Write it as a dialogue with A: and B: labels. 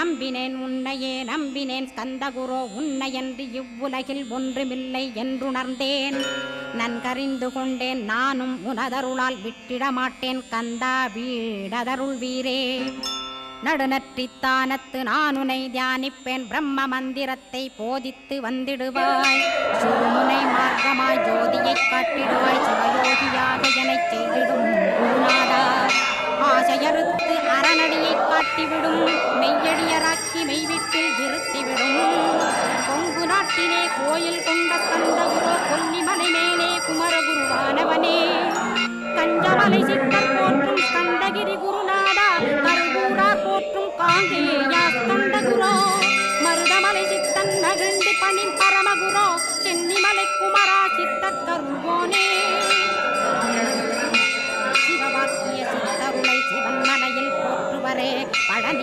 A: நம்பினேன் உன்னையே நம்பினேன் ஸ்கந்தகுரோ உன்னையன்றி இவ்வுலகில் ஒன்றுமில்லை என்றுணர்ந்தேன். நன்கறிந்து கொண்டேன் நானும் உனதருளால் விட்டிட மாட்டேன் கந்தா வீடதருள் வீரே. நடுநற்றித்தானத்து நான் உனை தியானிப்பேன் பிரம்ம மந்திரத்தை போதித்து வந்திடுவாய். சுழுமுனை மார்க்கமாய் ஜோதியைக் காட்டிடுவாய் சிவயோகியாக எனச் செய்திடும் குருநாதா. ஆசையறுத்து அறநடியைக் காட்டிவிடும் மெய்யடியராக்கி மெய்வீட்டில் இருத்திவிடும். கொங்கு நாட்டிலே கோயில் கொண்ட கந்தகுரோ கொல்லிமலை மேலே குமரகுருவானவனே. கஞ்சமலை சித்தர் போற்றும் ஸ்கந்தகிரி குருநாதா கருவூரார் போற்றும் காங்கேயா ஸ்கந்தகுரோ. மருதமலை சித்தன் மகிழ்ந்து பணிம் பரமகுரோ சென்னிமலை குமரா சித்தர் கருவோனே. சிவவாக்கிய சித்தருளை சிவன் மலையில் போற்றுவரே பழனி